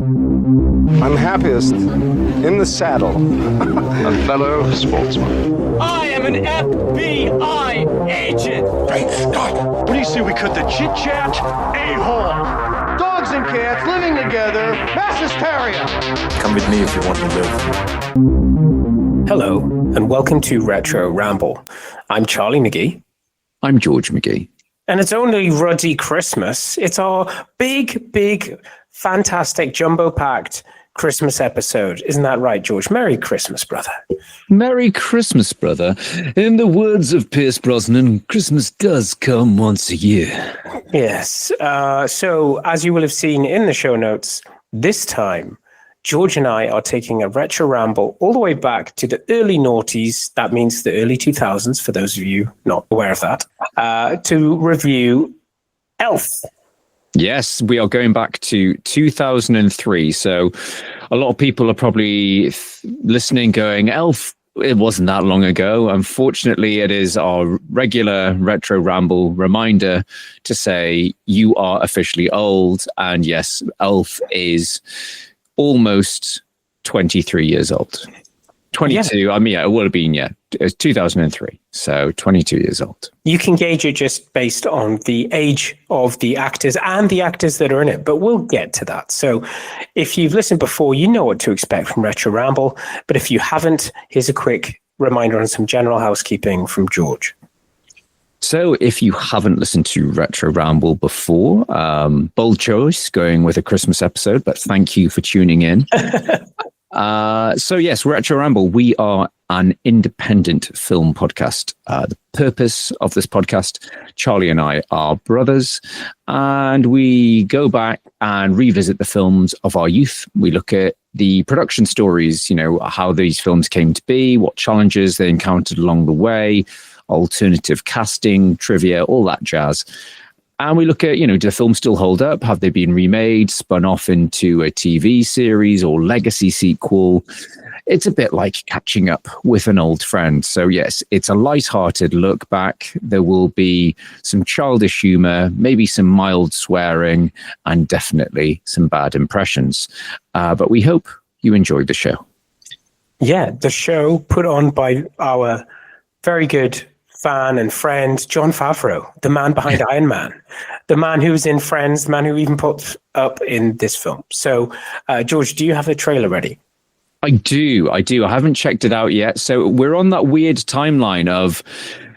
I'm happiest in the saddle. A fellow sportsman. I am an FBI agent! Great Scott! What do you say we cut the chit-chat? A-hole! Dogs and cats living together. Mass hysteria. Come with me if you want to live. Hello, and welcome to Retro Ramble. I'm Charlie McGee. I'm George McGee. And it's only ruddy Christmas. It's our big, fantastic, jumbo-packed Christmas episode. Isn't that right, George? Merry Christmas, brother. Merry Christmas, brother. In the words of Pierce Brosnan, Christmas does come once a year. Yes. So, as you will have seen in the show notes, this time, George and I are taking a retro ramble all the way back to the early noughties. That means the early 2000s, for those of you not aware of that, to review Elf. Yes, we are going back to 2003. So a lot of people are probably listening going, Elf, it wasn't that long ago. Unfortunately, it is our regular retro ramble reminder to say you are officially old. And yes, Elf is almost 23 years old. 22, yeah. I mean, yeah, it would have been, it was 2003, so 22 years old. You can gauge it just based on the age of the actors and the actors that are in it, but we'll get to that. So if you've listened before, you know what to expect from Retro Ramble, but if you haven't, here's a quick reminder on some general housekeeping from George. So if you haven't listened to Retro Ramble before, bold choice going with a Christmas episode, but thank you for tuning in. So yes, Retro Ramble, we are an independent film podcast. The purpose of this podcast, Charlie and I are brothers, and we go back and revisit the films of our youth. We look at the production stories, you know, how these films came to be, what challenges they encountered along the way, alternative casting, trivia, all that jazz. And we look at, you know, do the films still hold up? Have they been remade, spun off into a TV series or legacy sequel? It's a bit like catching up with an old friend. So yes, it's a light-hearted look back. There will be some childish humor, maybe some mild swearing, and definitely some bad impressions. But we hope you enjoyed the show. Yeah, the show put on by our very good fan and friend, John Faverau, the man behind Iron Man, the man who's in Friends, the man who even popped up in this film. So, George, do you have the trailer ready? I do. I haven't checked it out yet. So we're on that weird timeline of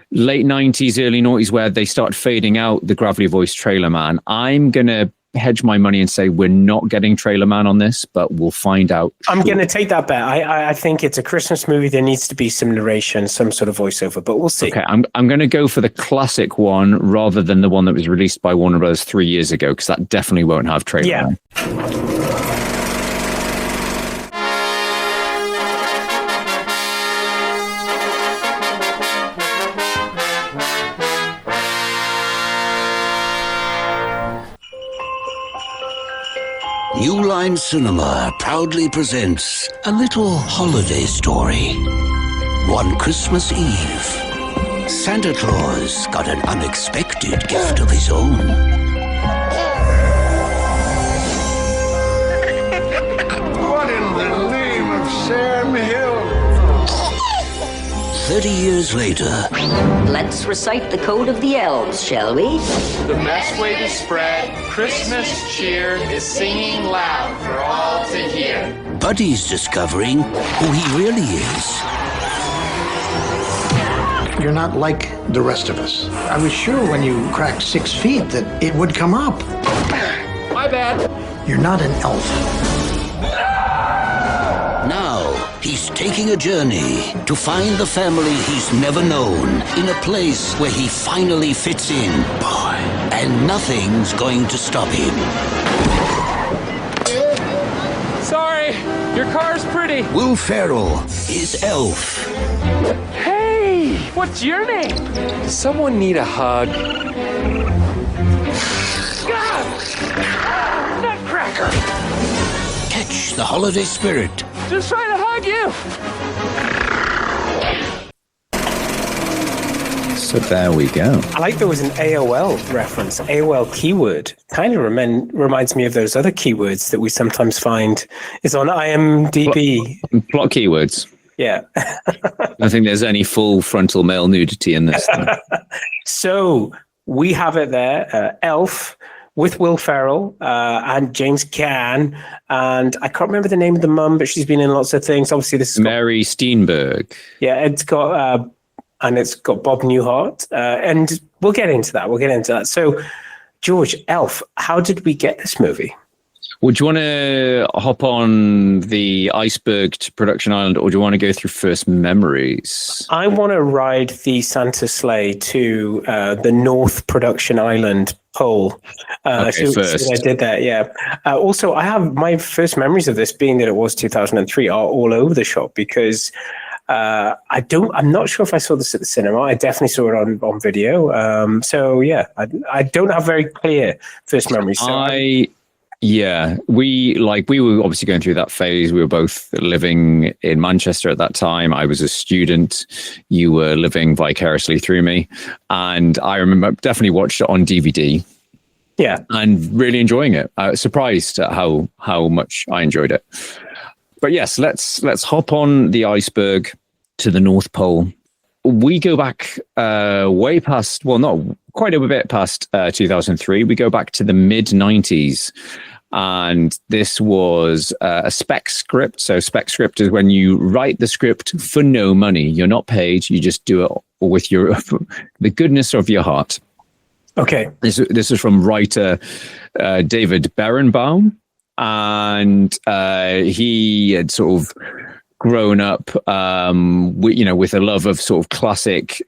late 90s, early 90s, where they start fading out the gravelly voice Trailer Man. I'm going to hedge my money and say we're not getting Trailer Man on this, but we'll find out. I'm going to take that bet. I think it's a Christmas movie. There needs to be some narration, some sort of voiceover, but we'll see. Okay, I'm going to go for the classic one rather than the one that was released by Warner Bros. 3 years ago, because that definitely won't have Trailer Man. New Line Cinema proudly presents a little holiday story. One Christmas Eve, Santa Claus got an unexpected gift of his own. What in the name of Sam Hill? 30 years later, Let's recite the code of the elves, shall we? The best way to spread Christmas cheer is singing loud for all to hear. Buddy's discovering who he really is. You're not like the rest of us. I was sure when you cracked 6 feet that it would come up. My bad. You're not an elf. Now, he's taking a journey to find the family he's never known in a place where he finally fits in. Boy. And nothing's going to stop him. Sorry, your car's pretty. Will Ferrell is Elf. Hey, what's your name? Does someone need a hug? God! Nutcracker! Catch the holiday spirit. Just trying to hug you. So there we go. I like there was an AOL reference, AOL keyword. Kind of reminds me of those other keywords that we sometimes find is on IMDb. Plot keywords. Yeah. I think there's any full frontal male nudity in this. So we have it there, Elf with Will Ferrell and James Caan. And I can't remember the name of the mum, but she's been in lots of things. Obviously, this is Mary Steenburgen. Yeah, it's got Bob Newhart. And we'll get into that. So, George, Elf, how did we get this movie? Would you want to hop on the iceberg to Production Island, or do you want to go through first memories? I want to ride the Santa sleigh to the North Production Island pole. First. I did that, yeah. Also, I have my first memories of this, being that it was 2003, are all over the shop because I'm not sure if I saw this at the cinema. I definitely saw it on video. So yeah, I don't have very clear first memories. So Yeah, we were obviously going through that phase. We were both living in Manchester at that time. I was a student. You were living vicariously through me. And I remember definitely watched it on DVD. Yeah. And really enjoying it. I was surprised at how much I enjoyed it. But yes, let's hop on the iceberg to the North Pole. We go back way past, well, not quite a bit past 2003. We go back to the mid-90s. And this was a spec script. So spec script is when you write the script for no money. You're not paid. You just do it with the goodness of your heart. Okay. This is from writer David Berenbaum. And he had sort of grown up, with a love of sort of classic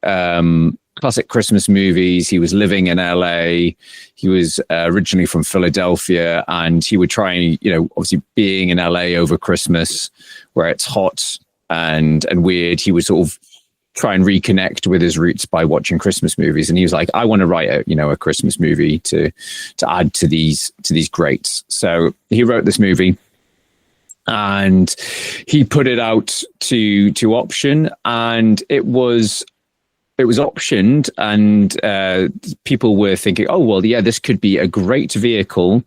Christmas movies. He was living in LA. He was originally from Philadelphia, and he would try and, obviously being in LA over Christmas, where it's hot and weird, he would sort of try and reconnect with his roots by watching Christmas movies. And he was like, I want to write a Christmas movie to add to these greats. So he wrote this movie. And he put it out to option, and it was optioned, and people were thinking, oh, well, yeah, this could be a great vehicle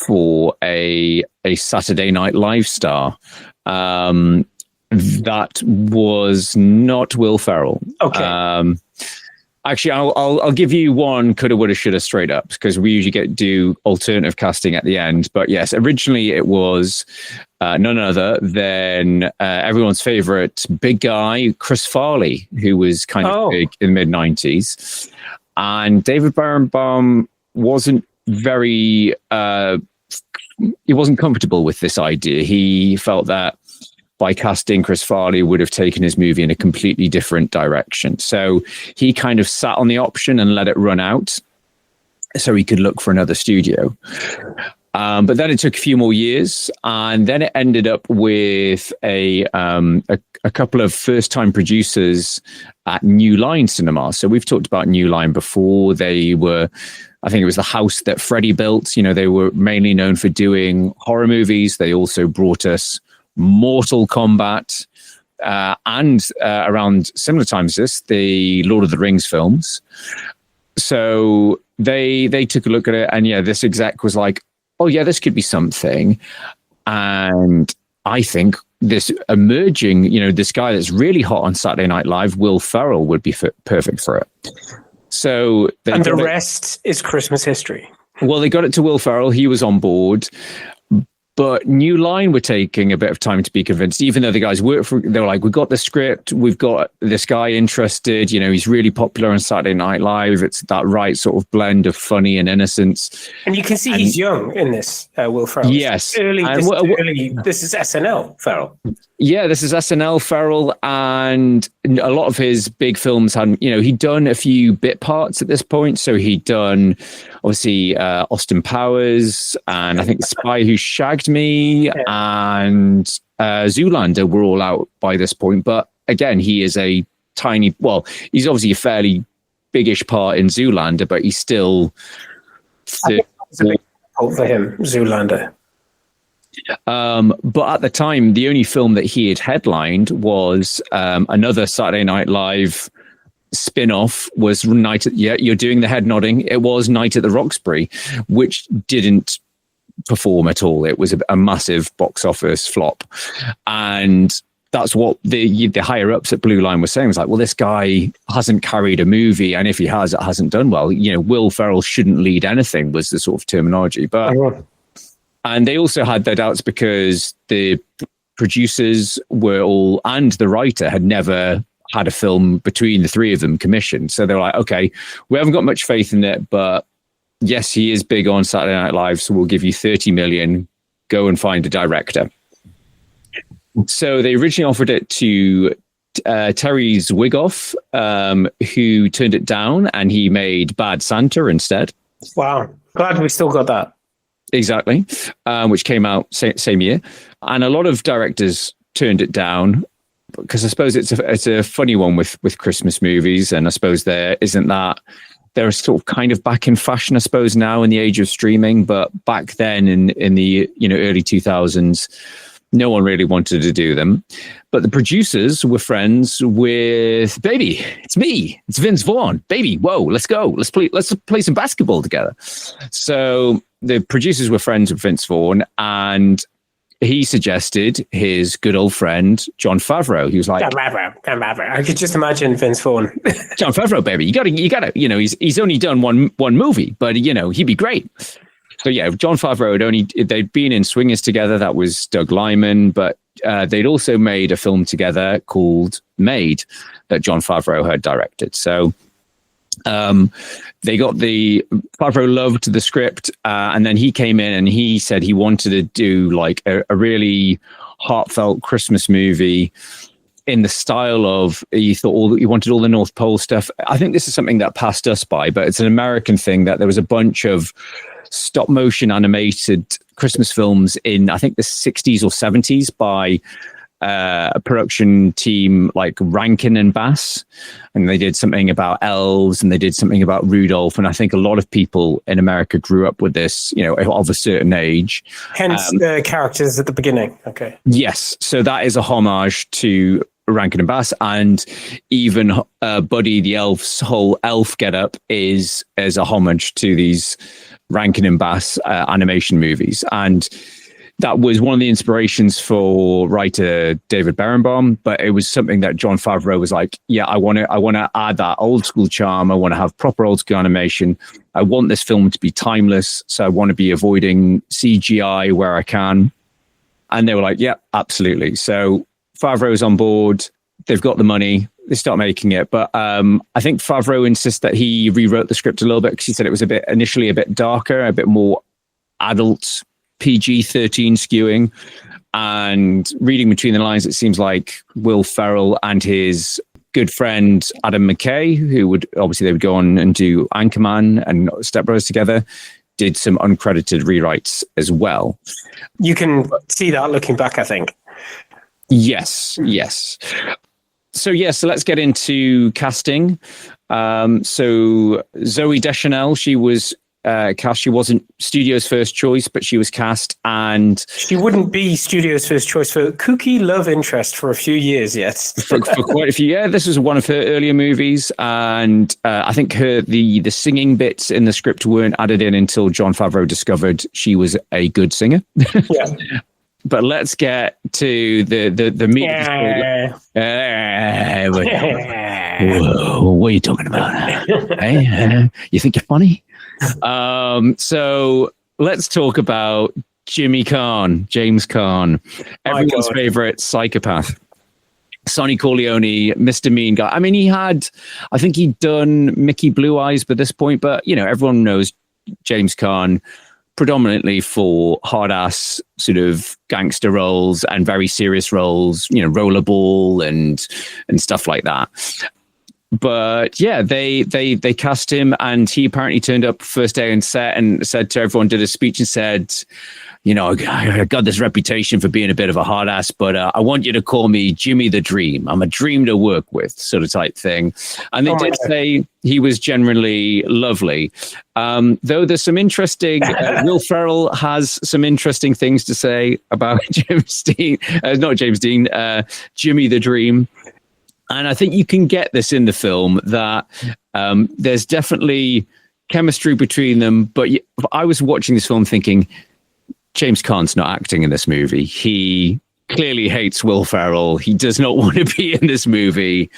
for a Saturday Night Live star. That was not Will Ferrell. Okay. Actually, I'll give you one coulda, woulda, shoulda straight up, because we usually do alternative casting at the end. But yes, originally it was none other than everyone's favorite big guy, Chris Farley, who was kind of big in the mid-90s. And David Berenbaum wasn't very, he wasn't comfortable with this idea. He felt that by casting Chris Farley would have taken his movie in a completely different direction. So he kind of sat on the option and let it run out so he could look for another studio. But then it took a few more years, and then it ended up with a couple of first-time producers at New Line Cinema. So we've talked about New Line before. They were, I think it was the house that Freddie built. They were mainly known for doing horror movies. They also brought us Mortal Kombat, and around similar times this, the Lord of the Rings films. So they took a look at it, and yeah, this exec was like, oh yeah, this could be something. And I think this emerging, this guy that's really hot on Saturday Night Live, Will Ferrell, would be perfect for it. So and the rest is Christmas history. Well, they got it to Will Ferrell. He was on board. But New Line were taking a bit of time to be convinced, even though the guys worked for, they were like, we've got the script, we've got this guy interested, he's really popular on Saturday Night Live. It's that right sort of blend of funny and innocence. And you can see he's young in this, Will Ferrell. Yes. This is SNL Ferrell. Yeah, this is SNL Ferrell, and a lot of his big films had, he'd done a few bit parts at this point. So he'd done, obviously, Austin Powers, and I think The Spy Who Shagged Me, and Zoolander were all out by this point. But again, he is he's obviously a fairly biggish part in Zoolander, but he's still... It's a big cult for him, Zoolander. But at the time, the only film that he had headlined was another Saturday Night Live spin-off was Night at, yeah, you're doing the head nodding. It was Night at the Roxbury, which didn't perform at all. It was a massive box office flop. And that's what the higher ups at Blue Line were saying. It was like, well, this guy hasn't carried a movie, and if he has, it hasn't done well. You know, Will Ferrell shouldn't lead anything was the sort of terminology. But and they also had their doubts because the producers were all, and the writer had never had a film between the three of them commissioned. So they're like, okay, we haven't got much faith in it, but yes, he is big on Saturday Night Live, so we'll give you 30 million. Go and find a director. So they originally offered it to Terry Zwigoff, who turned it down, and he made Bad Santa instead. Wow. Glad we still got that. Exactly. Which came out same year. And a lot of directors turned it down because I suppose it's a funny one with Christmas movies. And I suppose they're sort of kind of back in fashion, I suppose, now in the age of streaming. But back then in the early 2000s, no one really wanted to do them. But the producers were friends with, baby, it's me. It's Vince Vaughn. Baby, whoa, let's go. Let's play some basketball together. So the producers were friends with Vince Vaughn, and he suggested his good old friend, Jon Favreau. He was like, Jon Favreau. I could just imagine Vince Vaughn. Jon Favreau, baby, you gotta, he's only done one movie, but he'd be great. So yeah, Jon Favreau they'd been in Swingers together. That was Doug Liman, but they'd also made a film together called Made that Jon Favreau had directed. So Favreau loved the script, and then he came in and he said he wanted to do like a really heartfelt Christmas movie in the style of, he wanted all the North Pole stuff. I think this is something that passed us by, but it's an American thing, that there was a bunch of stop motion animated Christmas films in, I think, the 60s or 70s by a production team like Rankin and Bass, and they did something about elves and they did something about Rudolph, and I think a lot of people in America grew up with this, of a certain age. Hence the characters at the beginning. Okay. Yes, so that is a homage to Rankin and Bass, and even Buddy the Elf's whole elf getup is as a homage to these Rankin and Bass animation movies. And that was one of the inspirations for writer David Berenbaum, but it was something that Jon Favreau was like, yeah, I want to add that old school charm. I want to have proper old school animation. I want this film to be timeless. So I want to be avoiding CGI where I can. And they were like, yeah, absolutely. So Favreau's on board. They've got the money. They start making it. But I think Favreau insists that he rewrote the script a little bit because he said it was initially a bit darker, a bit more adult, PG-13 skewing. And reading between the lines, it seems like Will Ferrell and his good friend Adam McKay, they would go on and do Anchorman and Step Brothers together, did some uncredited rewrites as well. You can see that looking back, I think. Yes. So let's get into casting. So Zooey Deschanel, she was cast. She wasn't studio's first choice, but she was cast, and she wouldn't be studio's first choice for kooky love interest for a few years yet. for quite a few years. This was one of her earlier movies, and I think the singing bits in the script weren't added in until Jon Favreau discovered she was a good singer. Yeah. But let's get to the meat. Whoa, what are you talking about? Hey, you think you're funny? So let's talk about James Caan, everyone's favorite psychopath. Sonny Corleone, Mr. Mean Guy. I mean, I think he'd done Mickey Blue Eyes by this point, but everyone knows James Caan predominantly for hard-ass sort of gangster roles and very serious roles, Rollerball and stuff like that. But yeah, they cast him, and he apparently turned up first day on set and said to everyone, did a speech and said, I got this reputation for being a bit of a hard ass, but I want you to call me Jimmy the Dream. I'm a dream to work with, sort of type thing. And they did say he was generally lovely. Though there's some interesting, Will Ferrell has some interesting things to say about Jimmy the Dream. And I think you can get this in the film that there's definitely chemistry between them. But I was watching this film thinking, James Caan's not acting in this movie. He clearly hates Will Ferrell. He does not want to be in this movie.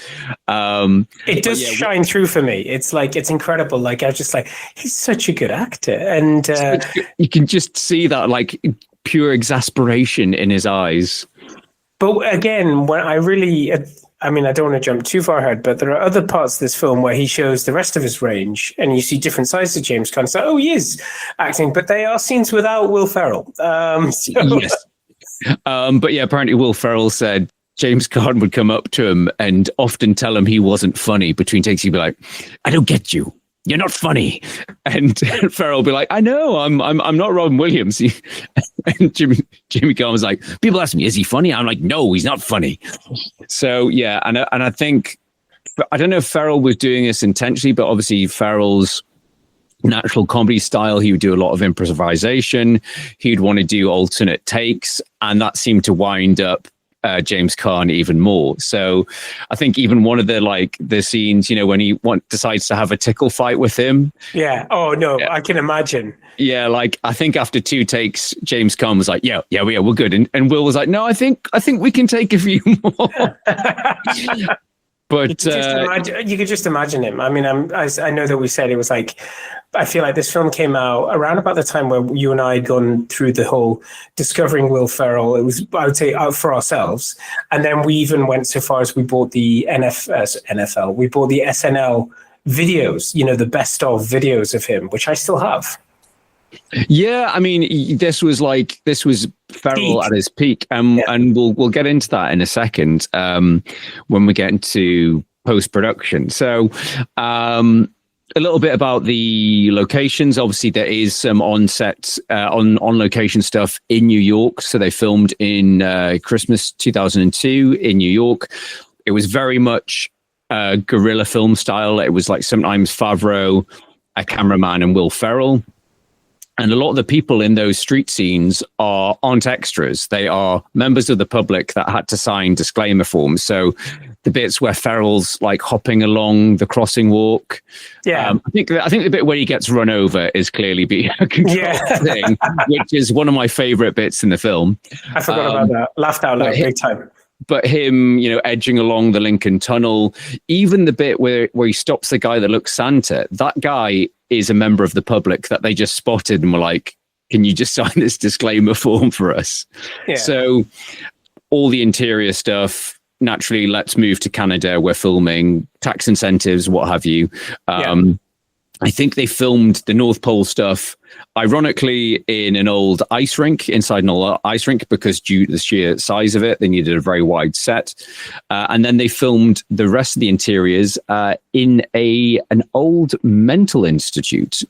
It does shine through for me. It's like, it's incredible. Like, I was just like, he's such a good actor. And you can just see that like pure exasperation in his eyes. But again, when I don't want to jump too far ahead, but there are other parts of this film where he shows the rest of his range, and you see different sides of James Caan. So, he is acting, but they are scenes without Will Ferrell. Yes. But yeah, apparently Will Ferrell said James Caan would come up to him and often tell him he wasn't funny between takes. He'd be like, "I don't get you. You're not funny." And Ferrell would be like, "I know, I'm not Robin Williams." And Jimmy Caan was like, "People ask me, is he funny?" I'm like, "No, he's not funny." So yeah, and I think, I don't know if Ferrell was doing this intentionally, but obviously Ferrell's natural comedy style, he would do a lot of improvisation. He'd want to do alternate takes, and that seemed to wind up James Caan even more. So I think even one of the scenes, when he decides to have a tickle fight with him. Yeah. Oh no, yeah. I can imagine. Yeah, like I think after 2 takes, James Caan was like, "Yeah, we're good," and Will was like, "No, I think we can take a few more." But you could just imagine him. I mean, I know that we said it was like, I feel like this film came out around about the time where you and I had gone through the whole discovering Will Ferrell. It was, I would say, out for ourselves. And then we even went so far as we bought the NFL. We bought the SNL videos, the best of videos of him, which I still have. Yeah, I mean, this was Ferrell at his peak, and we'll get into that in a second when we get into post-production. So a little bit about the locations. Obviously, there is some on-set, on-location stuff in New York. So they filmed in Christmas 2002 in New York. It was very much guerrilla film style. It was like sometimes Faverau, a cameraman, and Will Ferrell. And a lot of the people in those street scenes aren't extras. They are members of the public that had to sign disclaimer forms. So the bits where Ferrell's like hopping along the crossing walk. Yeah. I think the bit where he gets run over is clearly a controlled thing, which is one of my favorite bits in the film. I forgot about that. Laughed out loud big time. But him, edging along the Lincoln Tunnel, even the bit where he stops the guy that looks Santa, that guy is a member of the public that they just spotted and were like, "Can you just sign this disclaimer form for us?" Yeah. So all the interior stuff, naturally, let's move to Canada. We're filming, tax incentives, what have you. I think they filmed the North Pole stuff, ironically, in an old ice rink, inside an old ice rink, because due to the sheer size of it, they needed a very wide set. And then they filmed the rest of the interiors in an old mental institute.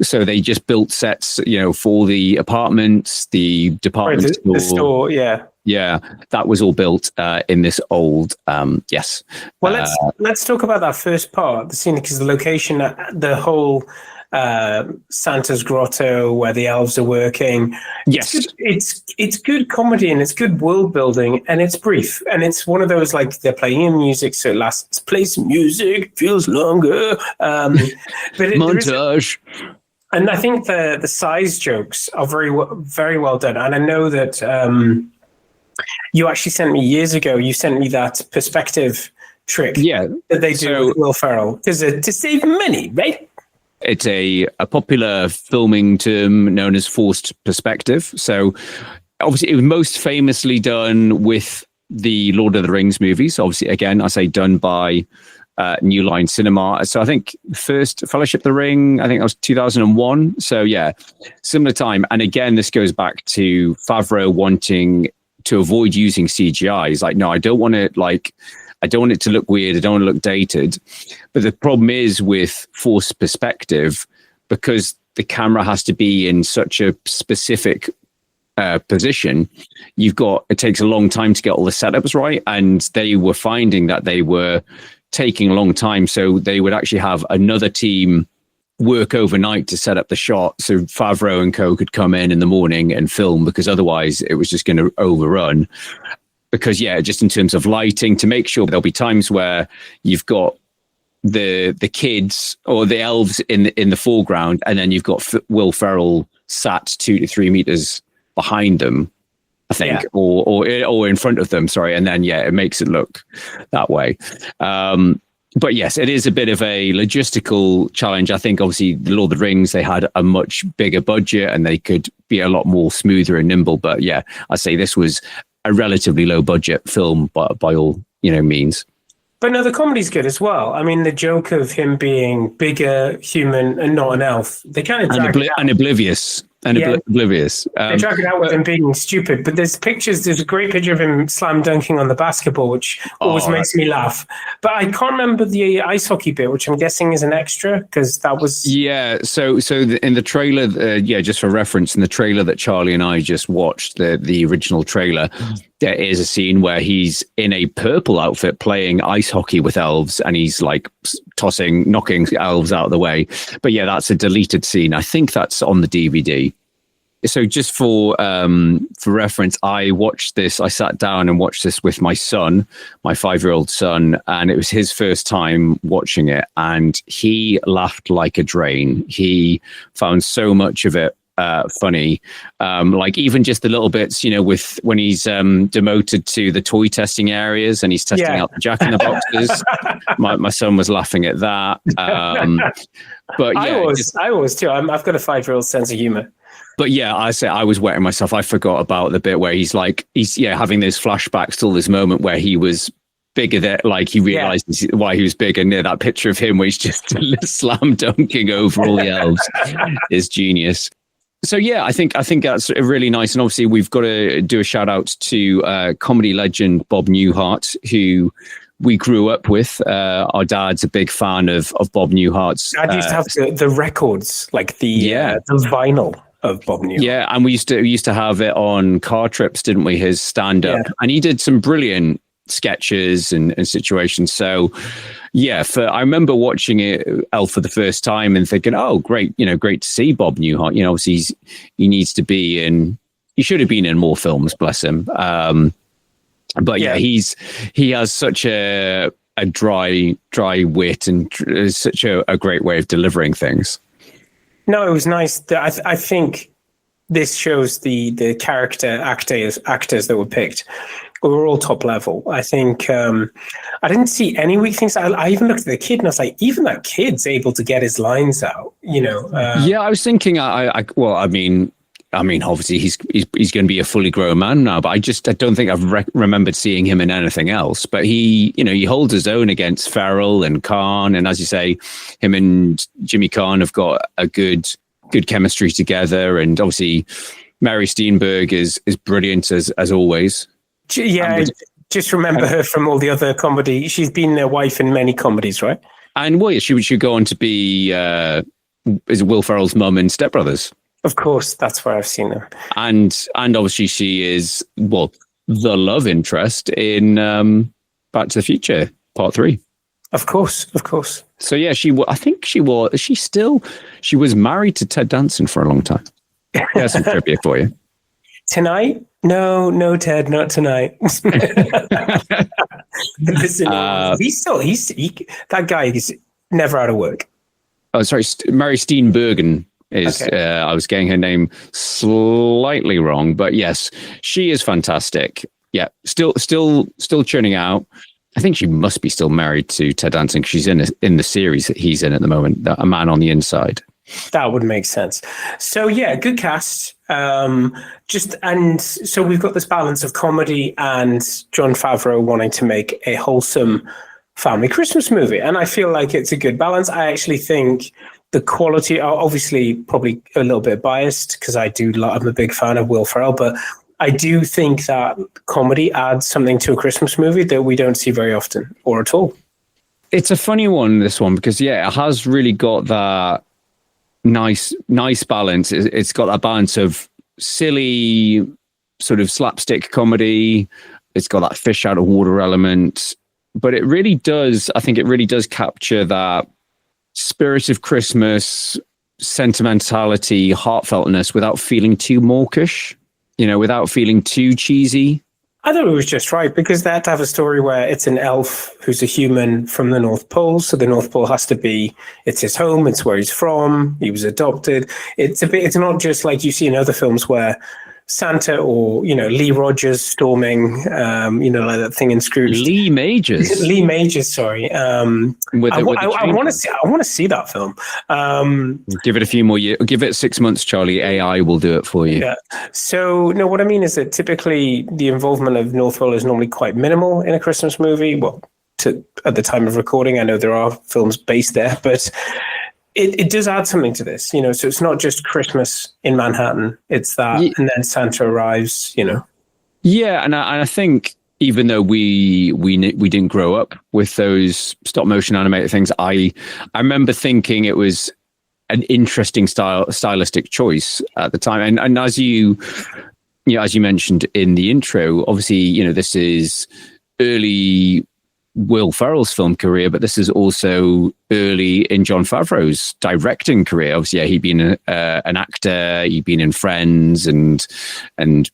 So they just built sets, for the apartments, the department store. The store, yeah. Yeah, that was all built in this old, yes. Well, let's talk about that first part, the scene, because the location, the whole Santa's grotto where the elves are working. Yes, it's good comedy and it's good world building, and it's brief, and it's one of those like they're playing music, so it lasts. Let's play some music, feels longer. But montage. And I think the size jokes are very well done, and I know that. You actually sent me years ago. You sent me that perspective trick. Yeah, that they do with Will Ferrell to save money, right? It's a popular filming term known as forced perspective. So obviously, it was most famously done with the Lord of the Rings movies. Obviously, again, I say done by New Line Cinema. So I think first Fellowship of the Ring, I think that was 2001. So yeah, similar time. And again, this goes back to Faverau wanting to avoid using CGI. He's like, no, I don't want it to look weird. I don't want to look dated. But the problem is with forced perspective, because the camera has to be in such a specific position, it takes a long time to get all the setups right. And they were finding that they were taking a long time. So they would actually have another team work overnight to set up the shot so Faverau and co could come in the morning and film, because otherwise it was just going to overrun. because just in terms of lighting, to make sure there'll be times where you've got the kids or the elves in the foreground, and then you've got Will Ferrell sat 2 to 3 meters behind them, I think, or in front of them. Sorry, and then it makes it look that way. But yes, it is a bit of a logistical challenge. I think obviously the Lord of the Rings, they had a much bigger budget and they could be a lot more smoother and nimble. But I'd say this was a relatively low budget film by all means. But no, the comedy's good as well. I mean, the joke of him being bigger, human, and not an elf, they kind of and oblivious. Oblivious. They drag it out with him being stupid, but there's a great picture of him slam dunking on the basketball, which always makes me laugh. But I can't remember the ice hockey bit, which I'm guessing is an extra, because that was... So in the trailer, just for reference, in the trailer that Charlie and I just watched, the original trailer, there is a scene where he's in a purple outfit playing ice hockey with elves, and he's like knocking elves out of the way. But that's a deleted scene. I think that's on the DVD. So just for reference, I watched this. I sat down and watched this with my son, my 5-year-old son, and it was his first time watching it. And he laughed like a drain. He found so much of it funny, like even just the little bits, with when he's demoted to the toy testing areas and he's testing out the Jack in the Boxes. my son was laughing at that. But I was too. I've got a 5-year-old sense of humor. But I say I was wetting myself. I forgot about the bit where he's having those flashbacks till this moment where he was bigger, that like he realized why he was big, and that picture of him where he's just slam dunking over all the elves is genius. So I think that's really nice, and obviously we've got to do a shout out to comedy legend Bob Newhart, who we grew up with. Our dad's a big fan of Bob Newhart's. Dad used to have the records, like the vinyl of Bob Newhart. Yeah, and we used to have it on car trips, didn't we? His stand up, and he did some brilliant sketches and situations. So I remember watching it Elf for the first time and thinking, oh, great, great to see Bob Newhart. Obviously he should have been in more films, bless him. But he has such a dry wit and such a great way of delivering things. No, it was nice. I think this shows the character actors that were picked were all top level. I think I didn't see any weak things. I even looked at the kid and I was like, even that kid's able to get his lines out. I was thinking. I mean, obviously he's going to be a fully grown man now, but I don't think I've remembered seeing him in anything else. But he holds his own against Ferrell and Khan, and as you say, him and Jimmy Khan have got a good chemistry together, and obviously Mary Steenburgen is brilliant as always. Yeah, just remember her from all the other comedy. She's been their wife in many comedies, right? And she should go on to be is Will Ferrell's mum in Step Brothers. Of course, that's where I've seen her. And obviously she is, the love interest in Back to the Future Part 3. Of course. So she was married to Ted Danson for a long time. There's some trivia for you. Tonight? No, Ted, not tonight. Listen, that guy is never out of work. Oh, sorry, Mary Steenburgen. I was getting her name slightly wrong, but yes, she is fantastic. Yeah, still churning out. I think she must be still married to Ted Danson. She's in the series that he's in at the moment, A Man on the Inside. That would make sense. So good cast. So we've got this balance of comedy and Jon Favreau wanting to make a wholesome family Christmas movie, and I feel like it's a good balance. I actually think the quality, obviously probably a little bit biased because I'm a big fan of Will Ferrell, but I do think that comedy adds something to a Christmas movie that we don't see very often or at all. It's a funny one, this one, because it has really got that nice balance. It's got that balance of silly sort of slapstick comedy. It's got that fish out of water element, but it really does capture that spirit of Christmas, sentimentality, heartfeltness without feeling too mawkish, without feeling too cheesy. I thought it was just right because they had to have a story where it's an elf who's a human from the North Pole. So the North Pole has to be, it's his home, it's where he's from, he was adopted. It's not just like you see in other films where Santa or, Lee Rogers storming, like that thing in Scrooge. Lee Majors, sorry. I want to see that film. Give it a few more years. Give it 6 months, Charlie. AI will do it for you. Yeah. So, no, what I mean is that typically the involvement of North Pole is normally quite minimal in a Christmas movie. Well, at the time of recording, I know there are films based there, but it does add something to this, so it's not just Christmas in Manhattan. It's that, and then Santa arrives, Yeah, and I think even though we didn't grow up with those stop motion animated things, I remember thinking it was an interesting stylistic choice at the time. And as you mentioned in the intro, obviously, this is early Will Ferrell's film career, but this is also early in Jon Favreau's directing career. Obviously, he'd been an actor, he'd been in Friends and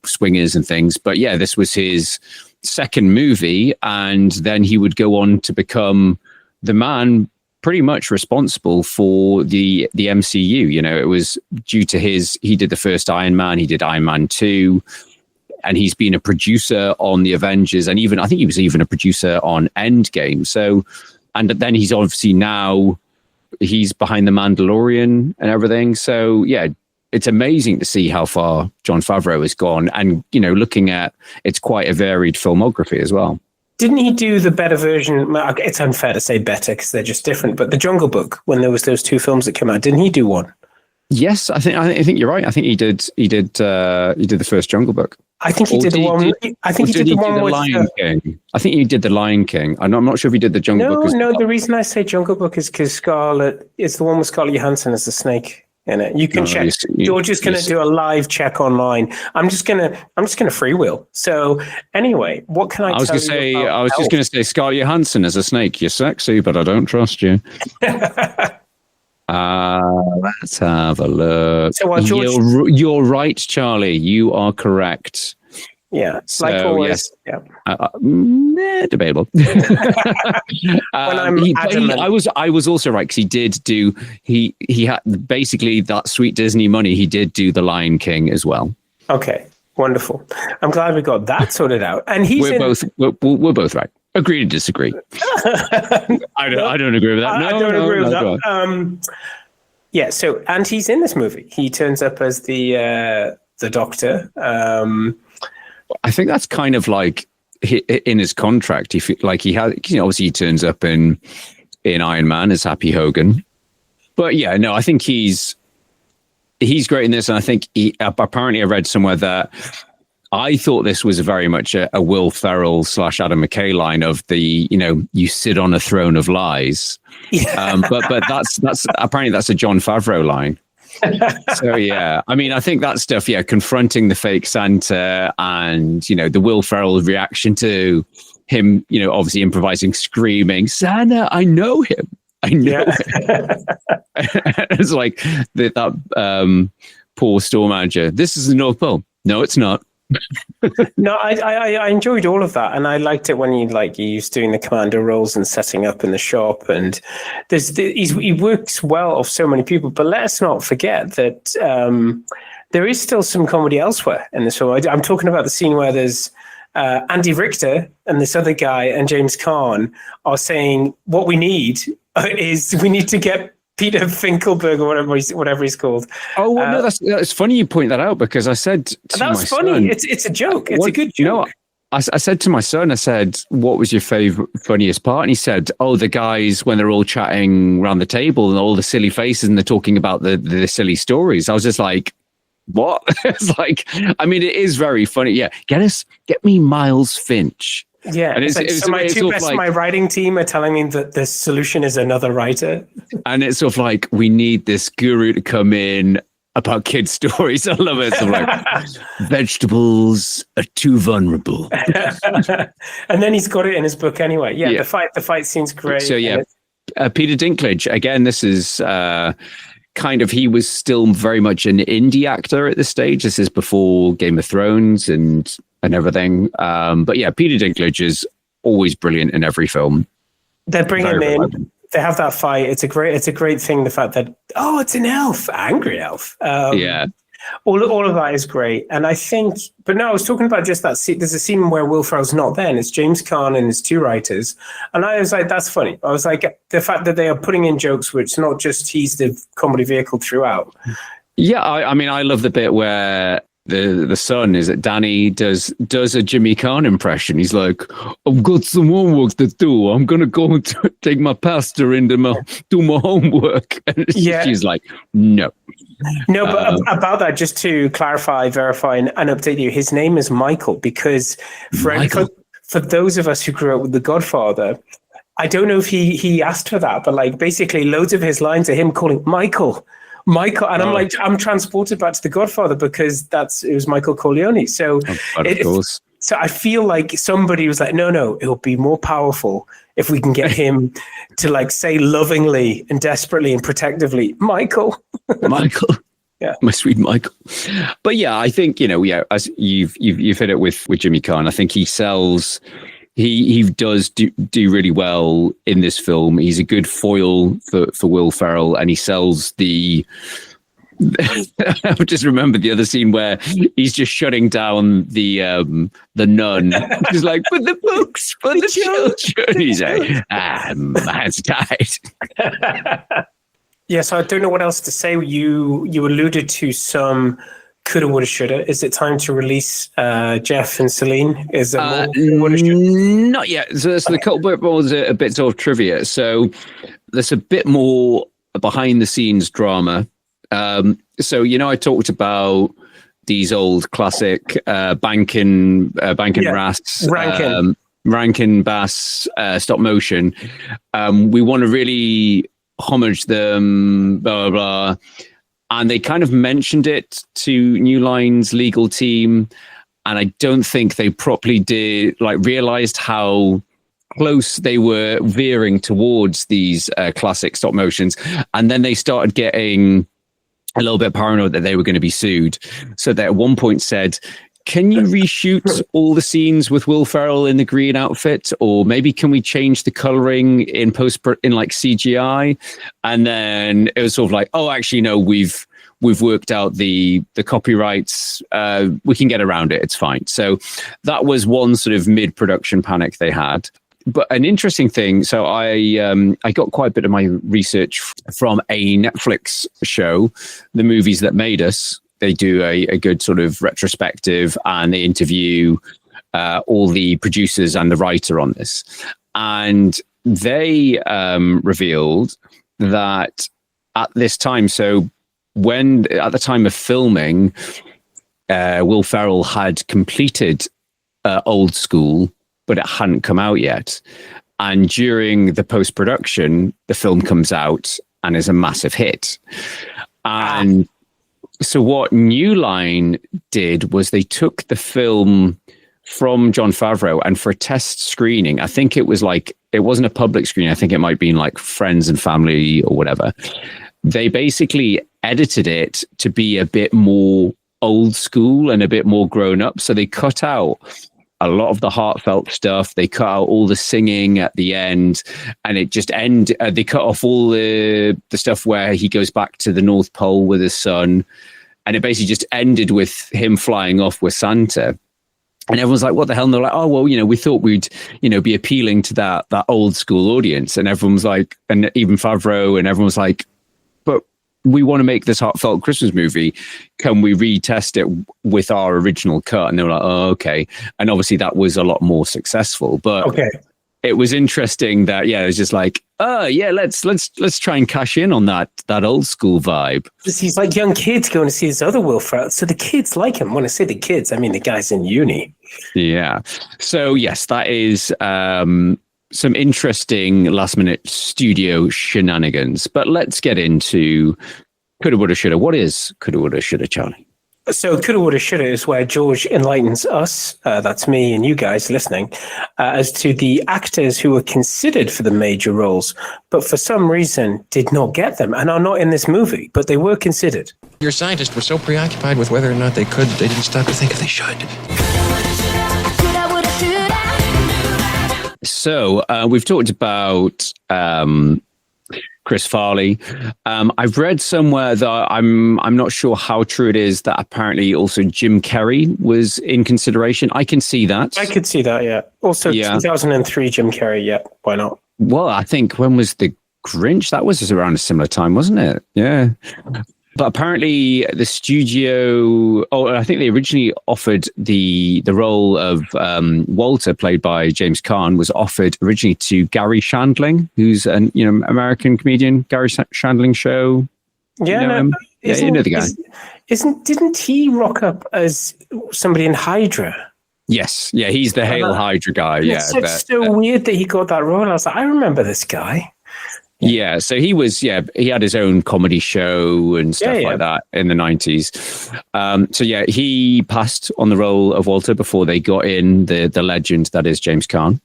Swingers and things. But yeah, this was his second movie, and then he would go on to become the man pretty much responsible for the MCU. It was due to he did the first Iron Man, he did Iron Man 2. And he's been a producer on the Avengers, and I think he was even a producer on Endgame. So, and then he's obviously now he's behind the Mandalorian and everything. So yeah, it's amazing to see how far Jon Favreau has gone, and looking at it's quite a varied filmography as well. Didn't he do the better version? It's unfair to say better because they're just different. But The Jungle Book, when there was those two films that came out, didn't he do one? Yes, I think you're right. I think he did the first Jungle Book. I think he did the one. I think he did the one with Lion King. I think he did the Lion King. I'm not sure if he did the Jungle Book. No. The reason I say Jungle Book is because Scarlett is the one with Scarlett Johansson as the snake in it. You can check. George is going to do a live check online. I'm just gonna freewheel. So anyway, what can I? I was just going to say Scarlett Johansson as a snake. You're sexy, but I don't trust you. Let's have a look. So George, you're right, Charlie. You are correct. Yeah, so, like always. Yes. Yeah, debatable. I was also right because he did do. He had basically that sweet Disney money. He did do the Lion King as well. Okay, wonderful. I'm glad we got that sorted out. And we're both right. Agree to disagree. I don't agree with that. I don't agree with that. Yeah. So, and he's in this movie. He turns up as the doctor. I think that's kind of like in his contract. He had, obviously he turns up in Iron Man as Happy Hogan. But yeah, no, I think he's great in this, and I think apparently I read somewhere that. I thought this was very much a Will Ferrell / Adam McKay line of the, you sit on a throne of lies. Yeah. But that's apparently that's a Jon Favreau line. So, yeah, I mean, I think that stuff, confronting the fake Santa and, the Will Ferrell reaction to him, obviously improvising, screaming, Santa, I know him. I know him. It's like that poor store manager. This is the North Pole. No, it's not. No, I enjoyed all of that, and I liked it when he's doing the commando roles and setting up in the shop, and he works well off so many people. But let us not forget that there is still some comedy elsewhere in this film. I'm talking about the scene where there's Andy Richter and this other guy and James Caan are saying what we need is we need to get Peter Finkelberg or whatever he's called. Oh, well, no, that's funny you point that out because I said to that was funny. Son, it's a joke. It's a good joke. I said to my son, I said, what was your funniest part? And he said, the guys when they're all chatting around the table and all the silly faces and they're talking about the silly stories. I was just like, what? It's like, I mean, it is very funny. Yeah, get me Miles Finch. Yeah, and so my two best of my writing team are telling me that the solution is another writer. And it's sort of like, we need this guru to come in about kids' stories. I love it. So like, vegetables are too vulnerable. And then he's got it in his book anyway. Yeah. The fight scene's great. So yeah, Peter Dinklage, again, this is he was still very much an indie actor at this stage. This is before Game of Thrones and and everything. But yeah, Peter Dinklage is always brilliant in every film. They bring him Very in. reliable. They have that fight. It's a great thing. The fact that it's an elf, angry elf. Yeah. All of that is great. And I think, but no, I was talking about just that scene. There's a scene where Will Ferrell's not there, and it's James Caan and his two writers. And I was like, that's funny. I was like, the fact that they are putting in jokes where it's not just he's the comedy vehicle throughout. Yeah, I mean, I love the bit where the son is that Danny does a Jimmy Caan impression. He's like, I've got some homework to do. I'm gonna go and take my pastor into do my homework. And she's like, no. No, but about that, just to clarify, verify, and update you, his name is Michael because for those of us who grew up with The Godfather, I don't know if he asked for that, but like basically loads of his lines are him calling Michael. And I'm like, I'm transported back to The Godfather because it was Michael Corleone. So, of course. So I feel like somebody was like, no, it'll be more powerful if we can get him to like say lovingly and desperately and protectively, Michael. Yeah, my sweet Michael. But yeah, I think as you've hit it with Jimmy Caan. I think he sells. He does do really well in this film. He's a good foil for Will Ferrell, and he sells the. I just remember the other scene where he's just shutting down the nun. He's like, "But the books for the children." He's like, man's died. Yes, I don't know what else to say. You alluded to some coulda, woulda, shoulda. Is it time to release Jeff and Celine? Is it more woulda, shoulda? Not yet. So the couple was a bit sort of trivia. So there's a bit more behind the scenes drama. So I talked about these old classic Rankin Bass stop motion. We want to really homage them, blah, blah, blah. And they kind of mentioned it to New Line's legal team. And I don't think they properly realized how close they were veering towards these classic stop motions. And then they started getting a little bit paranoid that they were going to be sued. So they at one point said, can you reshoot all the scenes with Will Ferrell in the green outfit? Or maybe can we change the coloring in like CGI? And then it was sort of like, oh, actually, no, we've worked out the copyrights. We can get around it. It's fine. So that was one sort of mid-production panic they had. But an interesting thing, so I got quite a bit of my research from a Netflix show, The Movies That Made Us. They do a good sort of retrospective, and they interview all the producers and the writer on this. And they revealed that at this time, so at the time of filming, Will Ferrell had completed Old School, but it hadn't come out yet. And during the post-production, the film comes out and is a massive hit. And so what New Line did was they took the film from Jon Favreau, and for a test screening, I think it wasn't a public screening. I think it might have been like friends and family or whatever. They basically edited it to be a bit more old school and a bit more grown up. So they cut out a lot of the heartfelt stuff. They cut out all the singing at the end, and it just they cut off all the stuff where he goes back to the North Pole with his son, and it basically just ended with him flying off with Santa. And everyone's like, what the hell? And they're like, oh, well, we thought we'd, be appealing to that old school audience. And everyone's like, and even Favreau and everyone's like, but we want to make this heartfelt Christmas movie. Can we retest it with our original cut? And they were like, oh, okay. And obviously that was a lot more successful. But it was interesting that, it was just like, oh, yeah, let's try and cash in on that old school vibe. He's like young kids going to see his other Will Ferrell. So the kids like him. When I say the kids, I mean the guys in uni. Yeah. So, yes, that is some interesting last-minute studio shenanigans. But let's get into Coulda, Woulda, Shoulda. What is Coulda, Woulda, Shoulda, Charlie? So Coulda, Woulda, Shoulda is where George enlightens us, that's me and you guys listening, as to the actors who were considered for the major roles, but for some reason did not get them and are not in this movie, but they were considered. Your scientists were so preoccupied with whether or not they didn't stop to think if they should. So we've talked about Chris Farley. I've read somewhere that I'm not sure how true it is that apparently also Jim Carrey was in consideration. I can see that. I could see that, yeah. Also, 2003 Jim Carrey, yeah. Why not? Well, I think when was The Grinch? That was around a similar time, wasn't it? Yeah. But apparently the studio, I think they originally offered the role of Walter, played by James Caan, was offered originally to Gary Shandling, who's an American comedian. Gary Shandling show. Yeah, you know him? Yeah, you know the guy. Didn't he rock up as somebody in Hydra? Yes, yeah, he's the Hail Hydra guy. It's so weird that he got that role. I was like, I remember this guy. Yeah, so he had his own comedy show and stuff like that in the 90s. So he passed on the role of Walter before they got in the legend that is James Caan.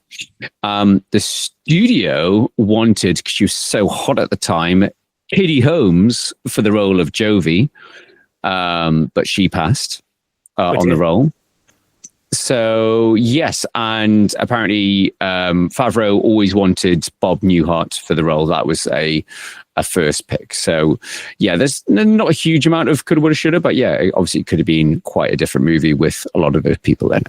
The studio wanted, because she was so hot at the time, Katie Holmes for the role of Jovi, but she passed on the role. So, yes, and apparently Faverau always wanted Bob Newhart for the role. That was a first pick. So, yeah, there's not a huge amount of coulda, woulda, shoulda, but yeah, obviously it could have been quite a different movie with a lot of those people in it.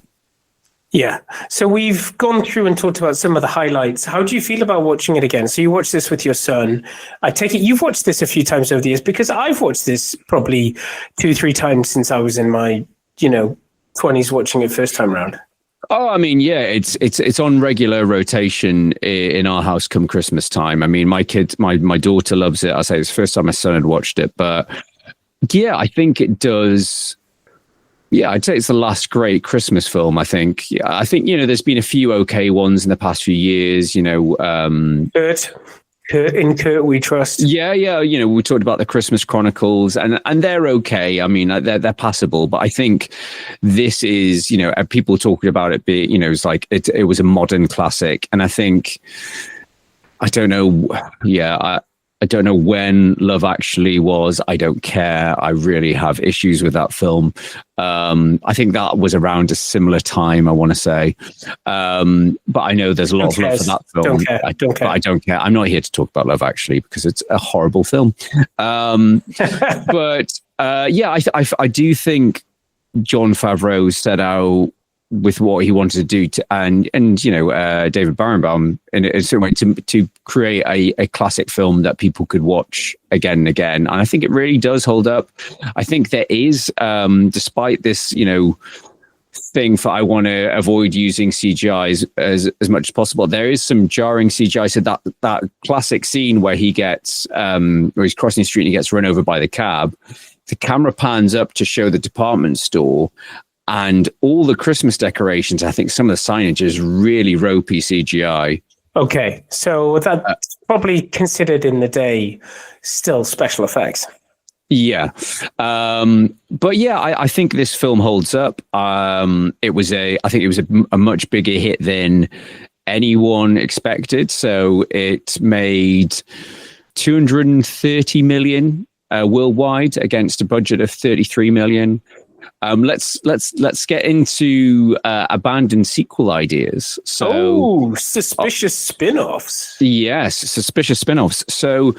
Yeah. So we've gone through and talked about some of the highlights. How do you feel about watching it again? So you watched this with your son. I take it you've watched this a few times over the years, because I've watched this probably 2-3 times since I was in my, 20s watching it first time round. Oh, I mean, yeah, it's on regular rotation in our house come Christmas time. I mean, my daughter loves it. I say it's the first time my son had watched it, but yeah, I think it does. Yeah, I'd say it's the last great Christmas film. I think there's been a few okay ones in the past few years. Kurt we trust. Yeah. We talked about the Christmas Chronicles, and they're okay. I mean, they're passable. But I think this is, people talking about it being, it's like it was a modern classic. And I think, I don't know. Yeah, I don't know when Love Actually was. I don't care. I really have issues with that film. I think that was around a similar time, I want to say. But I know there's a lot of love for that film. Don't care. I don't care. I'm not here to talk about Love Actually because it's a horrible film. But I do think Jon Favreau set out with what he wanted to do and David Barenbaum in a certain way to create a classic film that people could watch again and again. And I think it really does hold up. I think there is, despite this, thing for I want to avoid using CGI as much as possible, there is some jarring CGI. So that classic scene where he gets, where he's crossing the street and he gets run over by the cab, the camera pans up to show the department store, and all the Christmas decorations, I think some of the signage is really ropey CGI. Okay, so that's probably considered in the day still special effects. Yeah. But yeah, I think this film holds up. I think it was a much bigger hit than anyone expected. So it made 230 million worldwide against a budget of 33 million. Let's get into abandoned sequel ideas. So, suspicious spin-offs. Yes, suspicious spin-offs. So,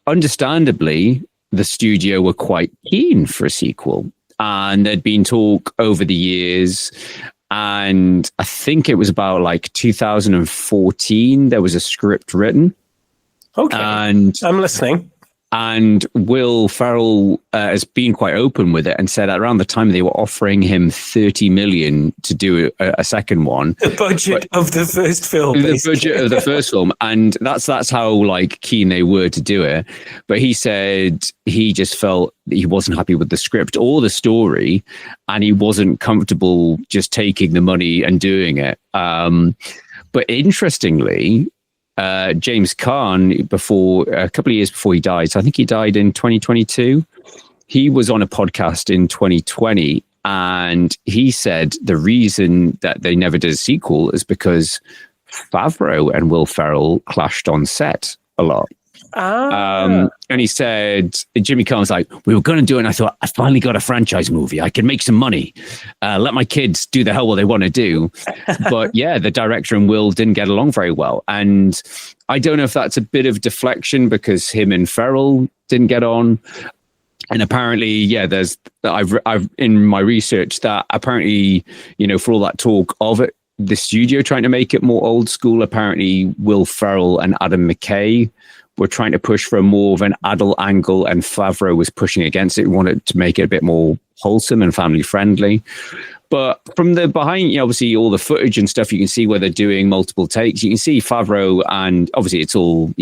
understandably, the studio were quite keen for a sequel, and there'd been talk over the years. And I think it was about like 2014. There was a script written. Okay, and I'm listening. And Will Ferrell has been quite open with it and said around the time they were offering him 30 million to do a second one. The budget of the first film. The budget of the first film. And that's how like keen they were to do it. But he said he just felt that he wasn't happy with the script or the story, and he wasn't comfortable just taking the money and doing it. But interestingly, James Caan, a couple of years before he died, so I think he died in 2022. He was on a podcast in 2020, and he said the reason that they never did a sequel is because Faverau and Will Ferrell clashed on set a lot. And he said, Jimmy Carr's like, we were going to do it. And I thought, I finally got a franchise movie. I can make some money. Let my kids do the hell what they want to do. But yeah, the director and Will didn't get along very well. And I don't know if that's a bit of deflection because him and Ferrell didn't get on. And apparently, yeah, I've in my research that apparently, for all that talk of it, the studio trying to make it more old school, apparently Will Ferrell and Adam McKay were trying to push for more of an adult angle, and Faverau was pushing against it. We wanted to make it a bit more wholesome and family friendly. But from the behind, obviously all the footage and stuff, you can see where they're doing multiple takes. You can see Faverau, and obviously it's all,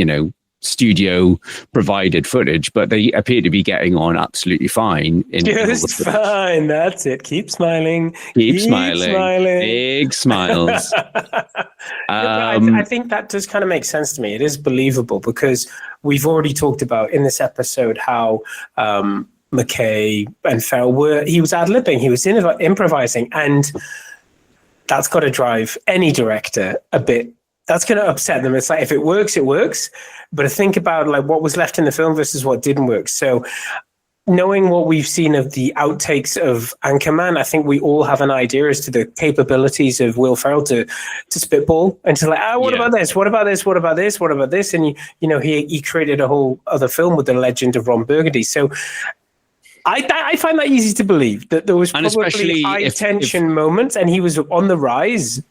studio provided footage, but they appear to be getting on absolutely fine. Just fine. That's it. Keep smiling. Keep smiling. Big smiles. I think that does kind of make sense to me. It is believable because we've already talked about in this episode how McKay and Ferrell he was ad-libbing, he was improvising, and that's got to drive any director a bit. That's going to upset them. It's like, if it works, it works. But think about like what was left in the film versus what didn't work. So knowing what we've seen of the outtakes of Anchorman, I think we all have an idea as to the capabilities of Will Ferrell to spitball and to like, what about this? What about this? What about this? What about this? And he created a whole other film with the legend of Ron Burgundy. So I find that easy to believe that there was probably high tension moments, and he was on the rise.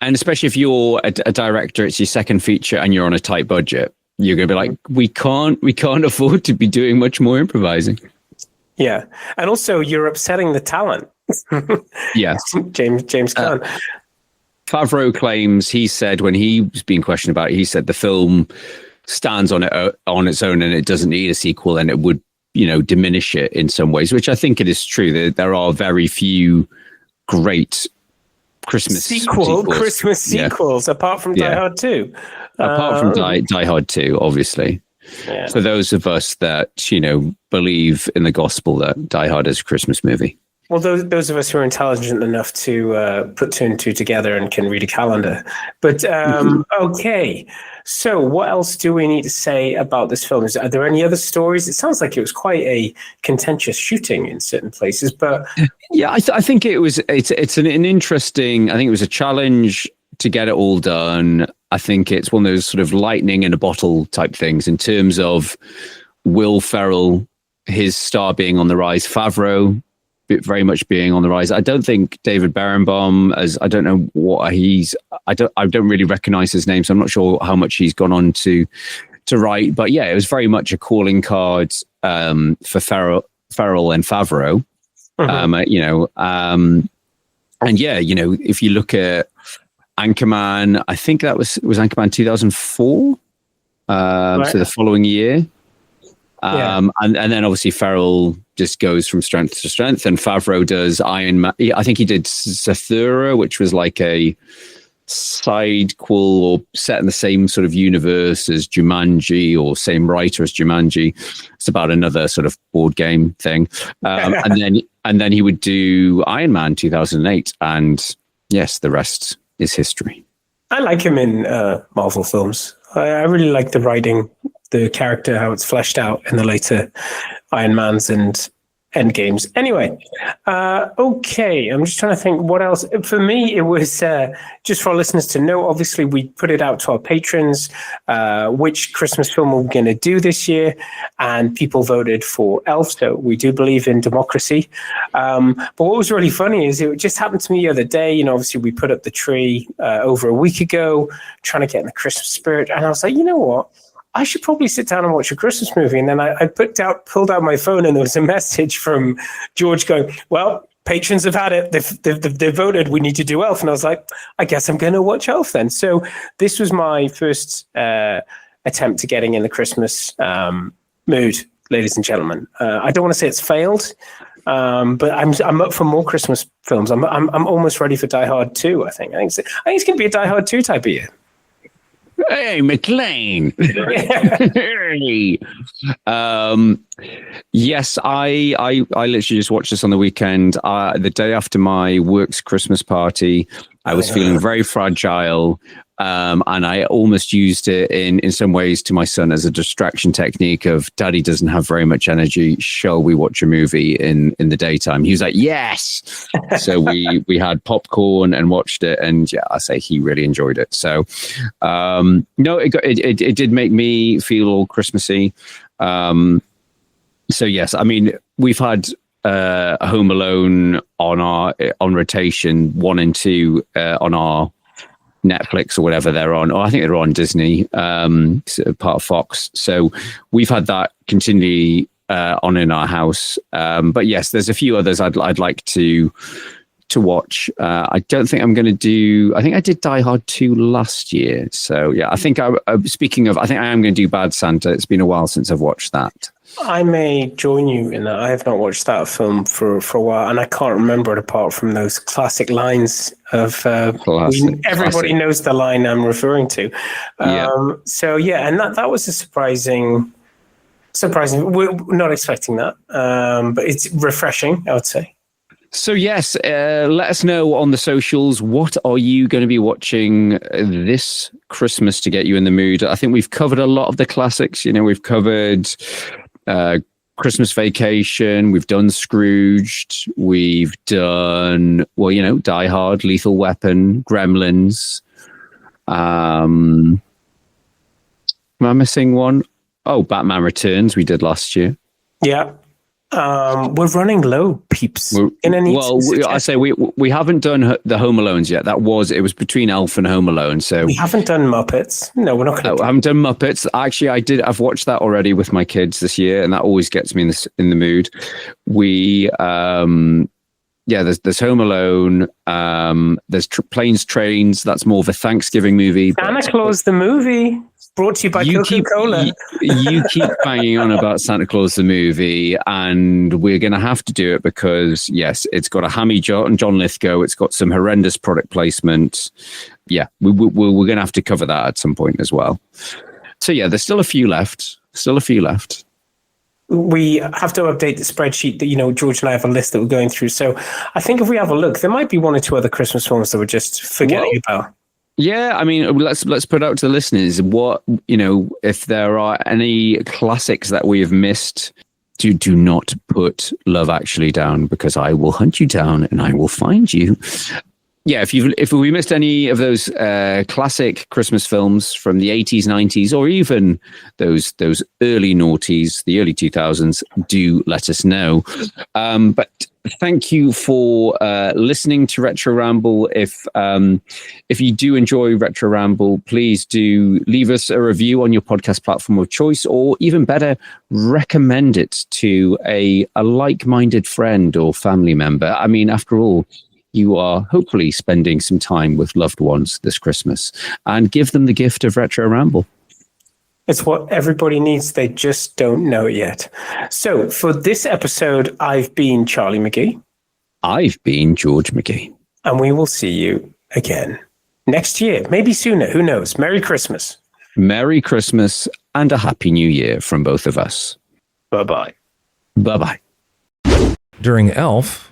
And especially if you're a director, it's your second feature and you're on a tight budget, you're going to be like, we can't afford to be doing much more improvising. Yeah. And also you're upsetting the talent. Yes. James Gunn. Faverau claims, he said when he was being questioned about it, he said the film stands on its own and it doesn't need a sequel, and it would, diminish it in some ways, which I think it is true. There are very few great Christmas sequels, apart from Die Hard 2. Apart from Die Hard 2, obviously. Yeah. For those of us that, believe in the gospel that Die Hard is a Christmas movie. Well, those of us who are intelligent enough to put two and two together and can read a calendar. But okay, so what else do we need to say about this film? Are there any other stories? It sounds like it was quite a contentious shooting in certain places, but yeah, I think it was. It's an interesting. I think it was a challenge to get it all done. I think it's one of those sort of lightning in a bottle type things in terms of Will Ferrell, his star being on the rise, Faverau very much being on the rise. I don't think David Berenbaum, I don't know what I don't really recognize his name, so I'm not sure how much he's gone on to write. But yeah, it was very much a calling card for Ferrell and Faverau. And yeah, if you look at Anchorman, I think that was Anchorman 2004. Right. So the following year. And then obviously Ferrell just goes from strength to strength, and Faverau does Iron Man. I think he did Zathura, which was like a sidequel or set in the same sort of universe as Jumanji, or same writer as Jumanji. It's about another sort of board game thing. And then he would do Iron Man 2008, and yes, the rest is history. I like him in Marvel films. I really like the writing, the character, how it's fleshed out in the later Iron Mans and Endgames. Anyway, okay, I'm just trying to think what else. For me, it was just for our listeners to know, obviously we put it out to our patrons, which Christmas film we're going to do this year, and people voted for Elf, so we do believe in democracy. But what was really funny is it just happened to me the other day. Obviously we put up the tree over a week ago, trying to get in the Christmas spirit, and I was like, you know what? I should probably sit down and watch a Christmas movie. And then I pulled out my phone, and there was a message from George going, well, patrons have had it. They've voted. We need to do Elf. And I was like, I guess I'm going to watch Elf then. So this was my first attempt to getting in the Christmas mood, ladies and gentlemen. I don't want to say it's failed, but I'm up for more Christmas films. I'm almost ready for Die Hard 2, I think. I think it's going to be a Die Hard 2 type of year. Hey, McLean. Yes, I literally just watched this on the weekend. The day after my work's Christmas party, I was feeling very fragile. And I almost used it in some ways to my son as a distraction technique of daddy doesn't have very much energy. Shall we watch a movie in the daytime? He was like, yes. So we had popcorn and watched it. And yeah, I say he really enjoyed it. So no, it did make me feel all Christmassy. So yes, I mean, we've had Home Alone on rotation 1 and 2 on our Netflix or whatever they're on, or I think they're on Disney, part of Fox. So we've had that continually on in our house. But yes, there's a few others I'd like to watch. I don't think I'm going to do. I think I did Die Hard 2 last year. So yeah, I think speaking of, I think I am going to do Bad Santa. It's been a while since I've watched that. I may join you in that. I have not watched that film for a while, and I can't remember it apart from those classic lines of everybody knows the line I'm referring to. So yeah, and that was a surprising. We're not expecting that, but it's refreshing, I would say. So yes, let us know on the socials. What are you going to be watching this Christmas to get you in the mood? I think we've covered a lot of the classics. You know, we've covered Christmas Vacation. We've done Scrooged. We've done, well, you know, Die Hard, Lethal Weapon, Gremlins. Am I missing one? Oh, Batman Returns. We did last year. Yeah. We're running low, peeps. I say we haven't done the Home Alones yet. It was between Elf and Home Alone. So we haven't done Muppets. No, we're not going to. I haven't done Muppets. Actually, I've watched that already with my kids this year, and that always gets me in the mood. There's Home Alone. There's Planes, Trains. That's more of a Thanksgiving movie. Santa Claus the movie. Brought to you by Coca-Cola. You keep banging on about Santa Claus the movie, and we're going to have to do it because, yes, it's got a hammy John Lithgow. It's got some horrendous product placement. Yeah, we're going to have to cover that at some point as well. So, yeah, there's still a few left. We have to update the spreadsheet that, you know, George and I have a list that we're going through. So I think if we have a look, there might be 1 or 2 other Christmas films that we're just forgetting about. Yeah, I mean, let's put out to the listeners what, you know, if there are any classics that we have missed. Do not put Love Actually down, because I will hunt you down and I will find you. Yeah, if we missed any of those classic Christmas films from the 80s, 90s, or even those early noughties, the early 2000s, do let us know. But thank you for listening to Retro Ramble. If you do enjoy Retro Ramble, please do leave us a review on your podcast platform of choice, or even better, recommend it to a like-minded friend or family member. I mean, after all, you are hopefully spending some time with loved ones this Christmas, and give them the gift of Retro Ramble. It's what everybody needs. They just don't know it yet. So for this episode, I've been Charlie McGee. I've been George McGee. And we will see you again next year, maybe sooner. Who knows? Merry Christmas. Merry Christmas and a Happy New Year from both of us. Bye-bye. Bye-bye. During Elf,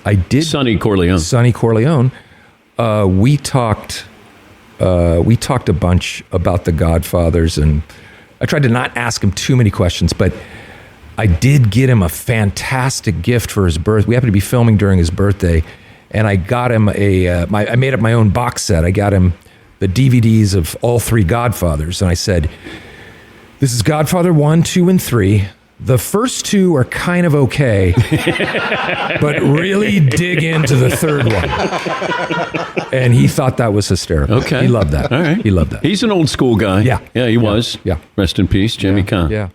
I did Sonny Corleone. We talked a bunch about the Godfathers, and I tried to not ask him too many questions, but I did get him a fantastic gift for his birthday. We happened to be filming during his birthday, and I got him I made up my own box set. I got him the DVDs of all 3 Godfathers, and I said, this is Godfather 1, 2, and 3. The first 2 are kind of okay, but really dig into the 3rd one. And he thought that was hysterical. Okay. He loved that. All right. He loved that. He's an old school guy. Yeah. Yeah, he was. Yeah. Rest in peace, Jimmy Kahn. Yeah.